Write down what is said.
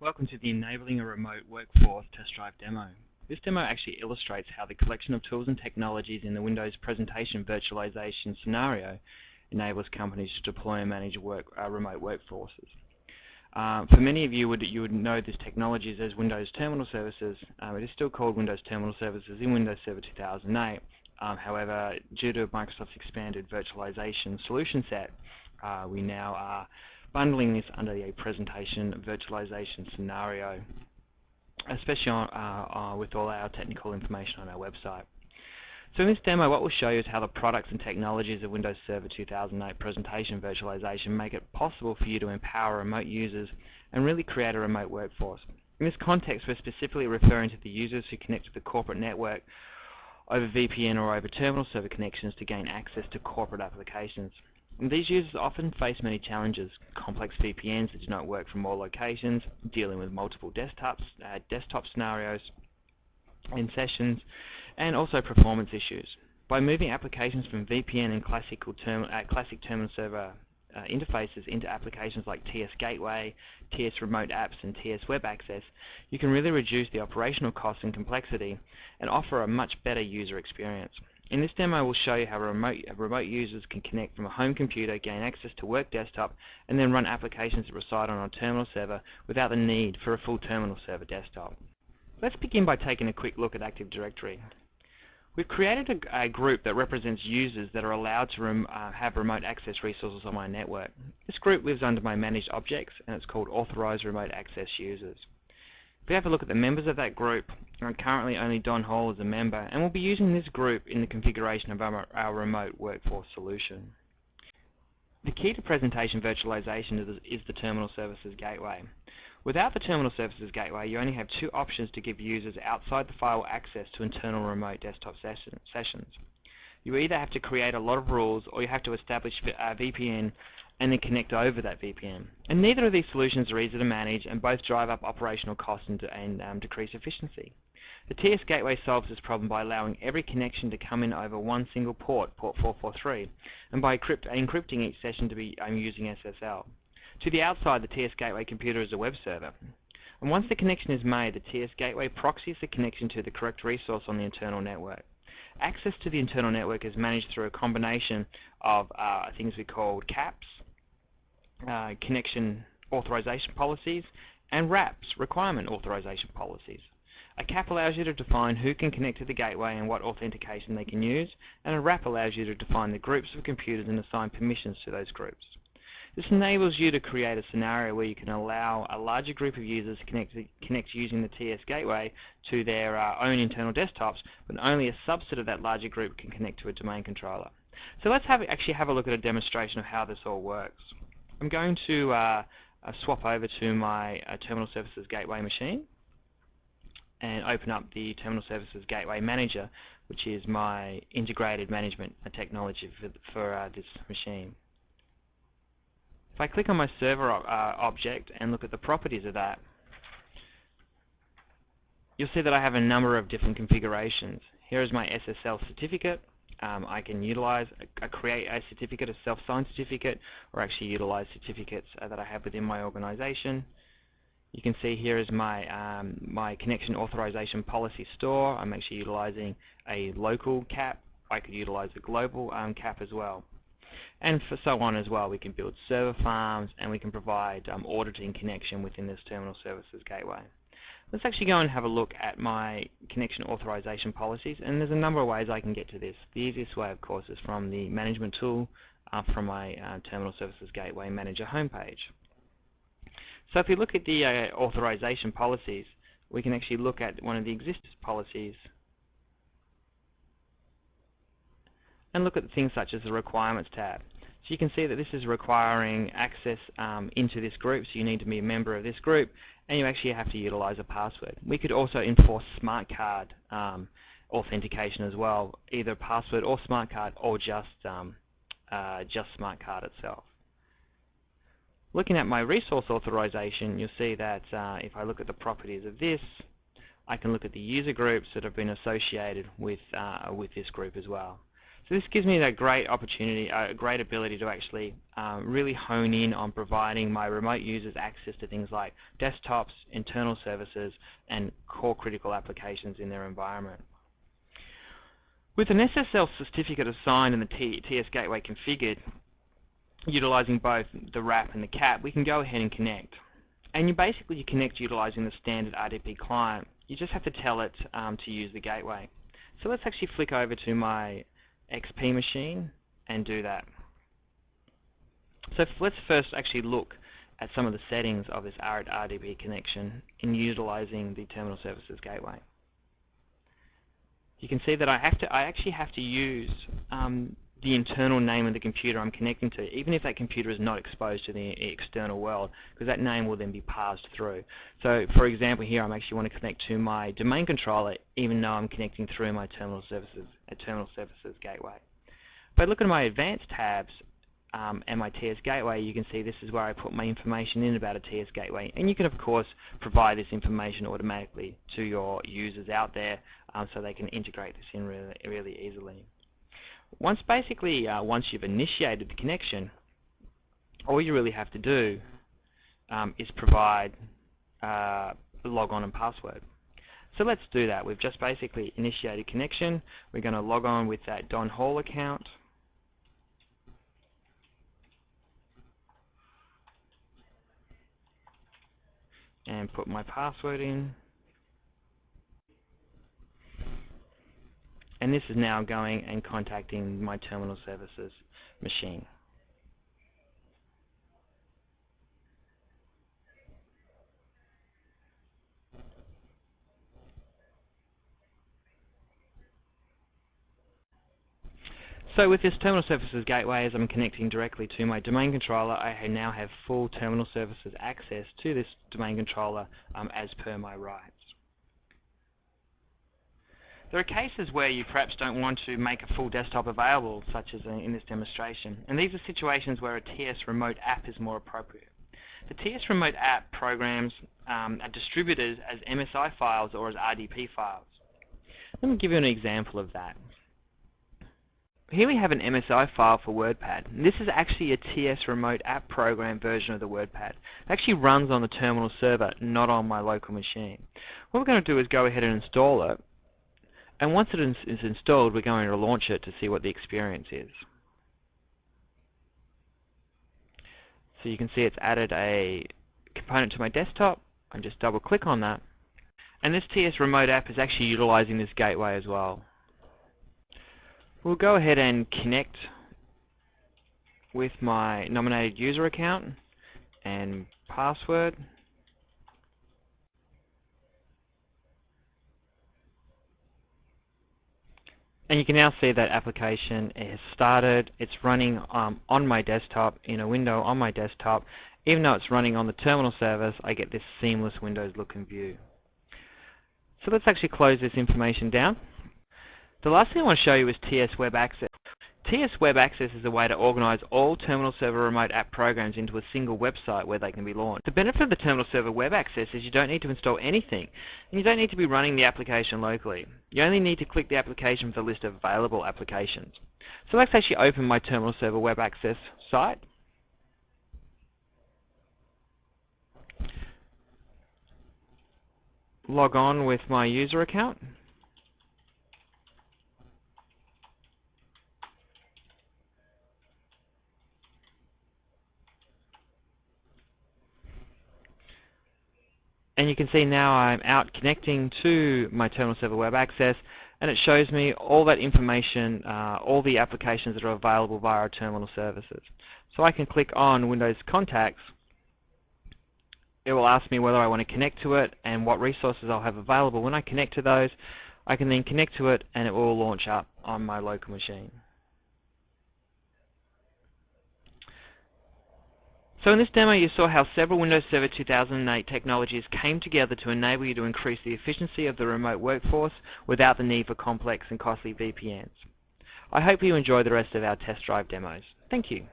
Welcome to the Enabling a Remote Workforce test drive demo. This demo actually illustrates how the collection of tools and technologies in the Windows Presentation Virtualization scenario enables companies to deploy and manage remote workforces. For many of you, you would know this technology as Windows Terminal Services. It is still called Windows Terminal Services in Windows Server 2008. However, due to Microsoft's expanded virtualization solution set, we now are bundling this under a presentation virtualization scenario, especially with all our technical information on our website. So in this demo, what we'll show you is how the products and technologies of Windows Server 2008 Presentation Virtualization make it possible for you to empower remote users and really create a remote workforce. In this context, we're specifically referring to the users who connect to the corporate network over VPN or over terminal server connections to gain access to corporate applications. And these users often face many challenges: complex VPNs that do not work from all locations, dealing with multiple desktop scenarios and sessions, and also performance issues. By moving applications from VPN and classic terminal server interfaces into applications like TS Gateway, TS RemoteApps, and TS Web Access, you can really reduce the operational costs and complexity and offer a much better user experience. In this demo, we'll show you how remote users can connect from a home computer, gain access to work desktop, and then run applications that reside on a terminal server without the need for a full terminal server desktop. Let's begin by taking a quick look at Active Directory. We've created a group that represents users that are allowed to have remote access resources on my network. This group lives under my managed objects, and it's called Authorized Remote Access Users. If we have a look at the members of that group, currently only Don Hall is a member, and we'll be using this group in the configuration of our remote workforce solution. The key to presentation virtualization is the Terminal Services Gateway. Without the Terminal Services Gateway, you only have two options to give users outside the firewall access to internal remote desktop sessions. You either have to create a lot of rules, or you have to establish a VPN and then connect over that VPN. And neither of these solutions are easy to manage, and both drive up operational costs and decrease efficiency. The TS Gateway solves this problem by allowing every connection to come in over one single port 443, and by encrypting each session to be using SSL. To the outside, the TS Gateway computer is a web server. And once the connection is made, the TS Gateway proxies the connection to the correct resource on the internal network. Access to the internal network is managed through a combination of things we call CAPs, connection authorization policies, and RAPs, requirement authorization policies. A CAP allows you to define who can connect to the gateway and what authentication they can use, and a RAP allows you to define the groups of computers and assign permissions to those groups. This enables you to create a scenario where you can allow a larger group of users to connect using the TS Gateway to their own internal desktops, but only a subset of that larger group can connect to a domain controller. So let's actually have a look at a demonstration of how this all works. I'm going to swap over to my Terminal Services Gateway machine and open up the Terminal Services Gateway Manager, which is my integrated management technology for this machine. If I click on my server object and look at the properties of that, you'll see that I have a number of different configurations. Here is my SSL certificate. I can create a certificate, a self-signed certificate, or actually utilize certificates that I have within my organization. You can see here is my my connection authorization policy store. I'm actually utilizing a local CAP. I could utilize a global CAP as well. And for so on as well. We can build server farms, and we can provide auditing connection within this Terminal Services Gateway. Let's actually go and have a look at my connection authorization policies, and there's a number of ways I can get to this. The easiest way, of course, is from the management tool from my Terminal Services Gateway Manager homepage. So if we look at the authorization policies, we can actually look at one of the existing policies and look at things such as the requirements tab. So you can see that this is requiring access into this group, so you need to be a member of this group, and you actually have to utilize a password. We could also enforce smart card authentication as well, either password or smart card, or just smart card itself. Looking at my resource authorization, you'll see that if I look at the properties of this, I can look at the user groups that have been associated with this group as well. So So this gives me that great opportunity, a great ability to actually really hone in on providing my remote users access to things like desktops, internal services, and core critical applications in their environment. With an SSL certificate assigned and the TS gateway configured, utilizing both the wrap and the cap, we can go ahead and connect. And you connect utilizing the standard RDP client. You just have to tell it to use the gateway. So let's actually flick over to my XP machine and do that. So let's first actually look at some of the settings of this RDP connection in utilizing the Terminal Services Gateway. You can see that I actually have to use the internal name of the computer I'm connecting to, even if that computer is not exposed to the external world, because that name will then be passed through. So for example here, I actually want to connect to my domain controller even though I'm connecting through my Terminal Services Gateway. If I look at my advanced tabs and my TS Gateway, you can see this is where I put my information in about a TS Gateway, and you can of course provide this information automatically to your users out there so they can integrate this in really easily. Once you've initiated the connection, all you really have to do is provide log-on and password. So let's do that. We've just basically initiated connection. We're going to log on with that Don Hall account. And put my password in. And this is now going and contacting my Terminal Services machine. So with this Terminal Services Gateway, as I'm connecting directly to my domain controller, I now have full Terminal Services access to this domain controller as per my rights. There are cases where you perhaps don't want to make a full desktop available, such as in this demonstration, and these are situations where a TS RemoteApp is more appropriate. The TS RemoteApp programs are distributed as MSI files or as RDP files. Let me give you an example of that. Here we have an MSI file for WordPad. This is actually a TS RemoteApp program version of the WordPad. It actually runs on the terminal server, not on my local machine. What we're going to do is go ahead and install it. And once it is installed, we're going to launch it to see what the experience is. So you can see it's added a component to my desktop. I just double click on that. And this TS RemoteApp is actually utilizing this gateway as well. We'll go ahead and connect with my nominated user account and password. And you can now see that application has started. It's running on my desktop, in a window on my desktop. Even though it's running on the terminal service, I get this seamless Windows look and view. So let's actually close this information down. The last thing I want to show you is TS Web Access. TS Web Access is a way to organize all Terminal Server Remote App programs into a single website where they can be launched. The benefit of the Terminal Server Web Access is you don't need to install anything, and you don't need to be running the application locally. You only need to click the application for the list of available applications. So let's actually open my Terminal Server Web Access site. Log on with my user account. And you can see now I'm out connecting to my Terminal Server Web Access, and it shows me all that information, all the applications that are available via our terminal services. So I can click on Windows Contacts. It will ask me whether I want to connect to it and what resources I'll have available. When I connect to those, I can then connect to it and it will launch up on my local machine. So in this demo you saw how several Windows Server 2008 technologies came together to enable you to increase the efficiency of the remote workforce without the need for complex and costly VPNs. I hope you enjoy the rest of our test drive demos. Thank you.